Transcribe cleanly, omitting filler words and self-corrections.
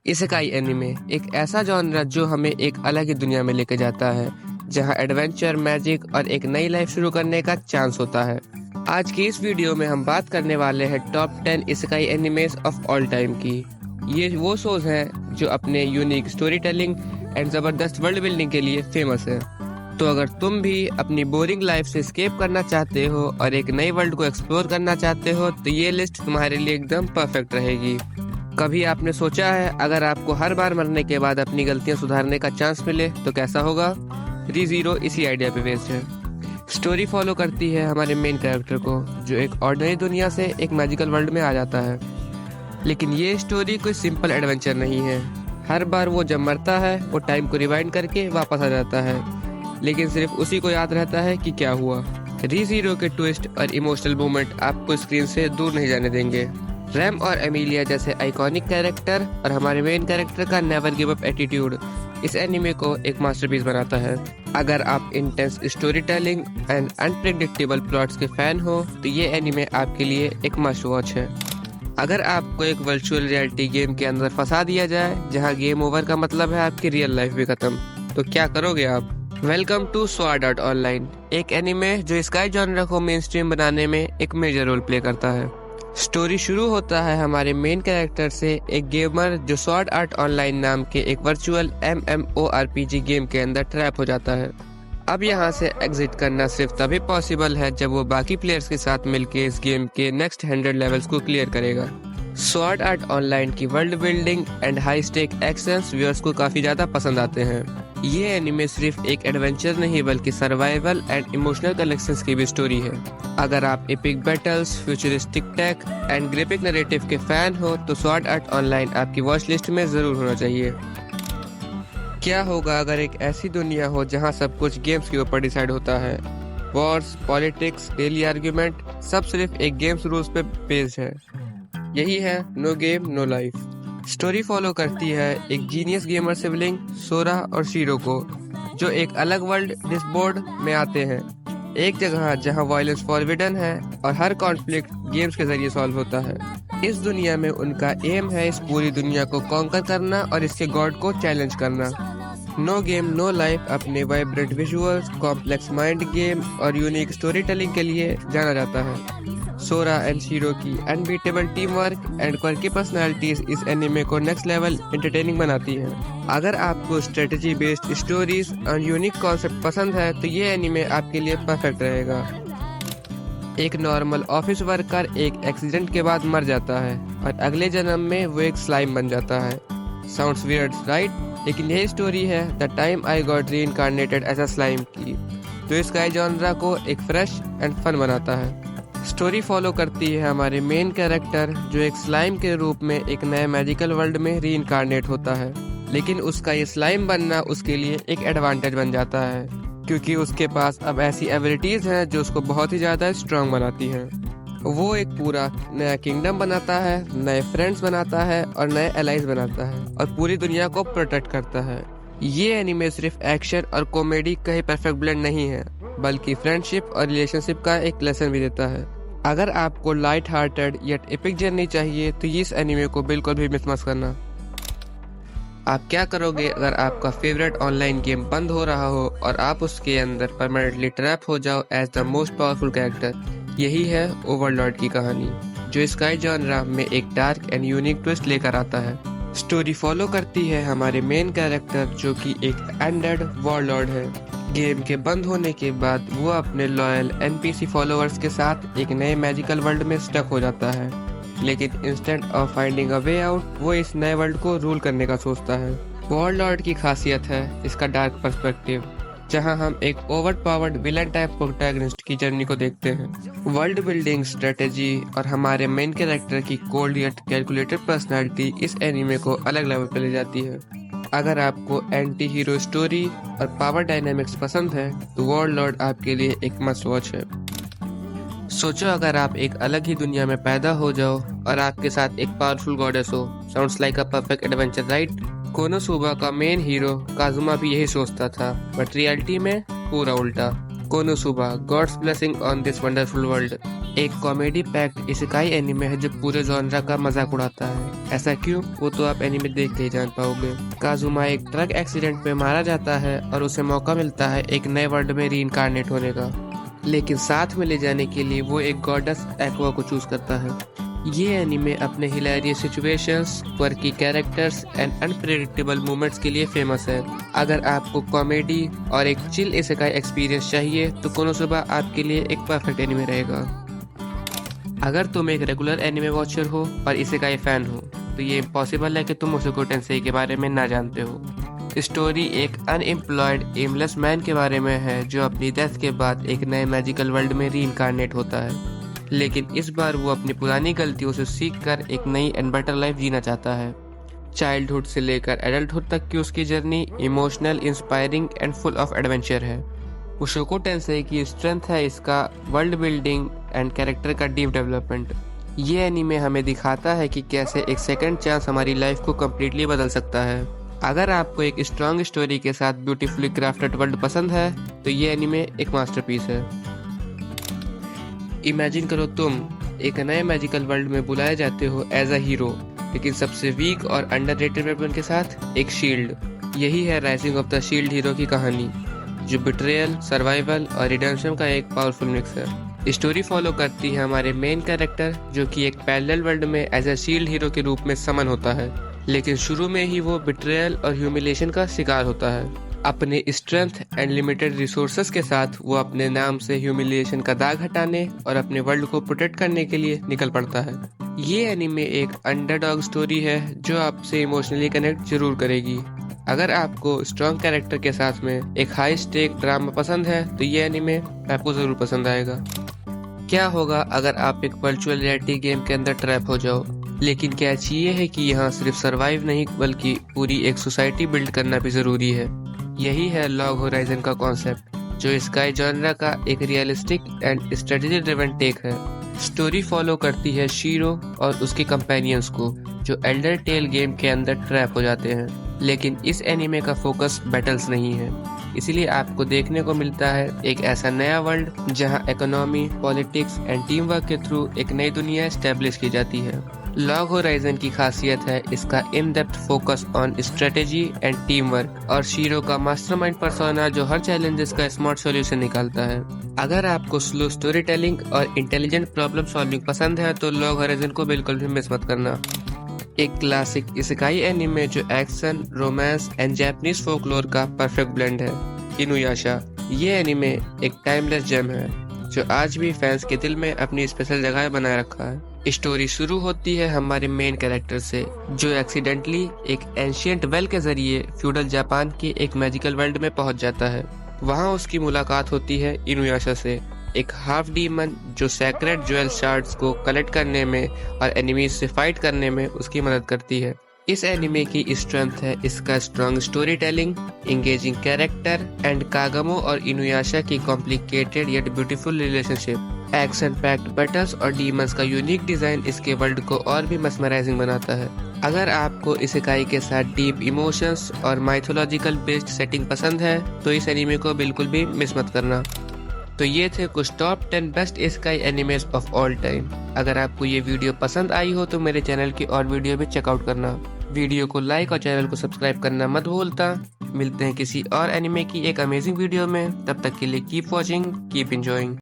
Isekai anime एक ऐसा genre जो हमें एक अलग ही दुनिया में लेके जाता है, जहां एडवेंचर, मैजिक और एक नई लाइफ शुरू करने का चांस होता है। आज की इस वीडियो में हम बात करने वाले हैं top 10 isekai animes of all time की। ये वो शोज हैं जो अपने यूनिक स्टोरी टेलिंग एंड जबरदस्त वर्ल्ड बिल्डिंग के लिए फेमस है। तो अगर तुम भी अपनी बोरिंग लाइफ से एस्केप करना चाहते हो और एक नई वर्ल्ड को एक्सप्लोर करना चाहते हो तो ये लिस्ट तुम्हारे लिए एकदम परफेक्ट रहेगी। कभी आपने सोचा है अगर आपको हर बार मरने के बाद अपनी गलतियां सुधारने का चांस मिले तो कैसा होगा? रीज़ीरो इसी आइडिया पे बेस्ड है। स्टोरी फॉलो करती है हमारे मेन कैरेक्टर को, जो एक ऑर्डिनरी दुनिया से एक मैजिकल वर्ल्ड में आ जाता है। लेकिन ये स्टोरी कोई सिंपल एडवेंचर नहीं है। हर बार वो जब मरता है वो टाइम को रिवाइंड करके वापस आ जाता है, लेकिन सिर्फ उसी को याद रहता है कि क्या हुआ। रीज़ीरो के ट्विस्ट और इमोशनल मोमेंट आपको स्क्रीन से दूर नहीं जाने देंगे। रैम और एमिलिया जैसे आइकॉनिक कैरेक्टर और हमारे मेन कैरेक्टर का नेवर गिव अप एटीट्यूड इस एनिमे को एक मास्टरपीस बनाता है। अगर आप intense story telling and unpredictable plots के फैन हो तो ये एनिमे आपके लिए एक मस्ट वॉच है। अगर आपको एक वर्चुअल रियलिटी गेम के अंदर फंसा दिया जाए जहां गेम ओवर का मतलब है आपकी रियल लाइफ भी खत्म, तो क्या करोगे आप? Welcome to Sword Art Online, एक एनिमे जो इसेकाई जॉनर को मेन स्ट्रीम बनाने में एक मेजर रोल प्ले करता है। स्टोरी शुरू होता है हमारे मेन कैरेक्टर से, एक गेमर जो स्वॉर्ड आर्ट ऑनलाइन नाम के एक वर्चुअल MMORPG गेम के अंदर ट्रैप हो जाता है। अब यहाँ से एग्जिट करना सिर्फ तभी पॉसिबल है जब वो बाकी प्लेयर्स के साथ मिलकर इस गेम के नेक्स्ट 100 लेवल्स को क्लियर करेगा। स्वॉर्ड आर्ट ऑनलाइन की world building and high stake actions viewers को काफी ज्यादा पसंद आते हैं। ये एनिमे सिर्फ एक एडवेंचर नहीं बल्कि सर्वाइवल एंड इमोशनल कनेक्शंस की भी स्टोरी है। अगर आप epic battles, futuristic tech and gripping narrative के फैन हो तो स्वॉर्ड आर्ट ऑनलाइन आपकी वॉच लिस्ट में जरूर होना चाहिए। क्या होगा अगर एक ऐसी दुनिया हो जहां सब कुछ गेम्स के ऊपर डिसाइड होता है? वॉर्स, पॉलिटिक्स, डेली आर्ग्यूमेंट सब सिर्फ एक गेम्स रूल्स पे बेस्ड है। यही है No Game No Life. Story follow करती है एक जीनियस गेमर सिबलिंग सोरा और शीरो को, जो एक अलग वर्ल्ड डिस्बोर्ड में आते हैं, एक जगह जहां वायलेंस फॉरबिडन है और हर कॉन्फ्लिक्ट गेम्स के जरिए सॉल्व होता है। इस दुनिया में उनका एम है इस पूरी दुनिया को कॉन्कर करना और इसके गॉड को चैलेंज करना। नो गेम नो लाइफ अपने vibrant visuals, complex mind game और यूनिक स्टोरी टेलिंग के लिए जाना जाता है। सोरा एंड शीरो की unbeatable team work and quirky personalities इस एनिमे को नेक्स्ट लेवल एंटरटेनिंग बनाती है। अगर आपको स्ट्रेटजी बेस्ड स्टोरीज और यूनिक कॉन्सेप्ट पसंद है तो ये एनिमे आपके लिए परफेक्ट रहेगा। एक नॉर्मल ऑफिस वर्कर एक एक्सीडेंट के बाद मर जाता है और अगले जन्म में वो एक स्लाइम बन जाता है। Sounds weird right? लेकिन यही स्टोरी है the time I got reincarnated as a slime की, जो इसेकाई जॉनरा को एक फ्रेश एंड फन बनाता है। स्टोरी फॉलो करती है हमारे मेन कैरेक्टर जो एक स्लाइम के रूप में एक नए मैजिकल वर्ल्ड में रीइंकार्नेट होता है, लेकिन उसका ये स्लाइम बनना उसके लिए एक एडवांटेज बन जाता है क्योंकि उसके पास अब ऐसी एबिलिटीज हैं जो उसको बहुत ही ज्यादा स्ट्रांग बनाती हैं। वो एक पूरा नया किंगडम बनाता है, नए फ्रेंड्स बनाता है और नए एलाइज बनाता है और पूरी दुनिया को प्रोटेक्ट करता है। ये एनिमे सिर्फ एक्शन और कॉमेडी का ही परफेक्ट ब्लेंड नहीं है, बल्कि फ्रेंडशिप और रिलेशनशिप का एक लेसन भी देता है। अगर आपको light hearted yet epic journey चाहिए तो इस एनिमे को बिल्कुल भी मिस मत करना। आप क्या करोगे अगर आपका फेवरेट ऑनलाइन गेम बंद हो रहा हो और आप उसके अंदर परमानेंटली ट्रैप हो जाओ as the most powerful character? यही है ओवरलॉर्ड की कहानी, जो इसेकाई जॉनरा में एक डार्क एंड यूनिक ट्विस्ट लेकर आता है। स्टोरी फॉलो करती है हमारे मेन कैरेक्टर जो कि एक अनडेड वॉरलॉर्ड है। गेम के बंद होने के बाद वो अपने लॉयल NPC फॉलोअर्स के साथ एक नए मैजिकल वर्ल्ड में स्टक हो जाता है, लेकिन instead of finding a way out वो इस नए वर्ल्ड को रूल करने का सोचता है। वॉरलॉर्ड की खासियत है इसका डार्क पर्सपेक्टिव, जहां हम एक over powered villain type protagonist की जर्नी को देखते हैं। वर्ल्ड बिल्डिंग, स्ट्रेटेजी और हमारे मेन कैरेक्टर की कोल्ड येट कैलकुलेटेड पर्सनालिटी इस एनिमे को अलग लेवल पर ले जाती है। अगर आपको एंटी हीरो स्टोरी और पावर डायनामिक्स पसंद है तो वॉरलॉर्ड आपके लिए एक मस्ट वॉच है। सोचो अगर आप एक अलग ही दुनिया में पैदा हो जाओ और आपके साथ एक पावरफुल गॉडेस हो। Sounds like a perfect adventure right? Konosuba का मेन हीरो काजुमा भी यही सोचता था, बट रियलिटी में पूरा उल्टा। Konosuba, god's blessing on this wonderful world, एक कॉमेडी पैक्ड इसेकाई एनिमे है जो पूरे जॉनरा का मजाक उड़ाता है। ऐसा क्यों, वो तो आप एनिमे देख के ही जान पाओगे। काजुमा एक ट्रक एक्सीडेंट में मारा जाता है और उसे मौका मिलता है एक नए वर्ल्ड में रीइंकार्नेट होने का, लेकिन साथ में ले जाने के लिए वो एक गॉडेस एक्वा को चूज करता है। ये एनिमे अपने hilarious situations, quirky characters and unpredictable moments के लिए फेमस है। अगर आपको कॉमेडी और एक चिल इसेकाई एक्सपीरियंस चाहिए तो कोनोसुबा आपके लिए एक परफेक्ट एनिमे रहेगा। अगर तुम एक रेगुलर एनिमे वॉचर हो और इसेकाई फैन हो तो ये इम्पॉसिबल है कि तुम मुसोको टेंसेई के बारे में ना जानते हो। स्टोरी एक अनएम्प्लॉयड एमलेस मैन के बारे में है जो अपनी डेथ के बाद एक नए मैजिकल वर्ल्ड में रीइंकार्नेट होता है, लेकिन इस बार वो अपनी पुरानी गलतियों से सीखकर एक नई एंड बेटर लाइफ जीना चाहता है। चाइल्डहुड से लेकर एडल्टहुड तक की उसकी journey emotional, inspiring and full of adventure है। मुसोको टेंसेई की स्ट्रेंथ है इसका वर्ल्ड बिल्डिंग एंड कैरेक्टर का डीप डेवलपमेंट। ये एनीमे हमें दिखाता है कि कैसे एक सेकंड चांस हमारी लाइफ को कम्प्लीटली बदल सकता है। अगर आपको एक स्ट्रॉन्ग स्टोरी के साथ ब्यूटीफुली क्राफ्टेड वर्ल्ड पसंद है तो ये एनीमे एक मास्टरपीस है। इमेजिन करो तुम एक नए मैजिकल वर्ल्ड में बुलाए जाते हो एज अ हीरो, लेकिन सबसे वीक और अंडररेटेड वेपन के साथ एक शील्ड। यही है rising of the shield hero की कहानी, जो बिट्रेयल, सर्वाइवल और रिडेम्पशन का एक पावरफुल मिक्स है। स्टोरी फॉलो करती है हमारे मेन कैरेक्टर जो कि एक पैरेलल वर्ल्ड में एज अ शील्ड हीरो के रूप में समन होता है, लेकिन शुरू में ही वो बिट्रेयल और ह्यूमिलेशन का शिकार होता है। अपने स्ट्रेंथ एंड लिमिटेड रिसोर्सेस के साथ वो अपने नाम से ह्यूमिलिएशन का दाग हटाने और अपने वर्ल्ड को प्रोटेक्ट करने के लिए निकल पड़ता है। ये एनीमे एक अंडरडॉग स्टोरी है जो आपसे इमोशनली कनेक्ट जरूर करेगी। अगर आपको स्ट्रॉन्ग कैरेक्टर के साथ में एक हाई स्टेक ड्रामा पसंद है तो ये एनीमे आपको जरूर पसंद आएगा। क्या होगा अगर आप एक वर्चुअल रियलिटी गेम के अंदर ट्रैप हो जाओ, लेकिन कैच ये है कि यहाँ सिर्फ सरवाइव नहीं बल्कि पूरी एक सोसाइटी बिल्ड करना भी जरूरी है। यही है लॉग होराइजन का कॉन्सेप्ट, जो इसेकाई जॉनरा का एक realistic and strategy driven take है। स्टोरी फॉलो करती है शीरो और उसके कंपेनियंस को जो एल्डर टेल गेम के अंदर ट्रैप हो जाते हैं, लेकिन इस एनीमे का फोकस बैटल्स नहीं है। इसीलिए आपको देखने को मिलता है एक ऐसा नया वर्ल्ड जहां economy, politics and team work के थ्रू एक नई दुनिया एस्टेब्लिश की जाती है। लॉग होराइजन की खासियत है इसका in depth focus on strategy and team work और शीरो का मास्टरमाइंड पर्सोना जो हर चैलेंजेस का स्मार्ट सॉल्यूशन निकालता है। अगर आपको स्लो स्टोरी टेलिंग और इंटेलिजेंट प्रॉब्लम सॉल्विंग पसंद है तो लॉग होराइजन को बिल्कुल भी मिस मत करना। एक क्लासिक इसेकाई एनीमे जो action, romance and Japanese folklore का परफेक्ट ब्लेंड है, इनुयाशा। ये एनीमे एक टाइमलेस जेम है जो आज भी फैंस के दिल में अपनी स्पेशल जगह बनाए रखा है। स्टोरी शुरू होती है हमारे मेन कैरेक्टर से जो एक्सीडेंटली एक एंशिएंट वेल के जरिए फ्यूडल जापान के एक मैजिकल वर्ल्ड में पहुंच जाता है। वहां उसकी मुलाकात होती है इनुयाशा से, एक हाफ डीमन जो सैक्रेड ज्वेल शार्ड्स को कलेक्ट करने में और एनिमीज से फाइट करने में उसकी मदद करती है। इस एनिमे की स्ट्रेंथ है इसका strong story telling, engaging character and Kagome और इनुयाशा की complicated yet beautiful relationship. Action packed battles और डीमंस का यूनिक डिजाइन इसके वर्ल्ड को और भी मस्मराइजिंग बनाता है। अगर आपको इसेकाई के साथ डीप इमोशंस और माइथोलॉजिकल बेस्ड सेटिंग पसंद है तो इस एनिमे को बिल्कुल भी मिस मत करना। तो ये थे कुछ top 10 best isekai animes of all time. अगर आपको ये वीडियो पसंद आई हो तो मेरे चैनल की और वीडियो भी चेकआउट करना। वीडियो को लाइक और चैनल को सब्सक्राइब करना मत भूलता। मिलते हैं किसी और एनिमे की एक अमेजिंग वीडियो में, तब तक के लिए कीप वॉचिंग, कीप एंजॉइंग।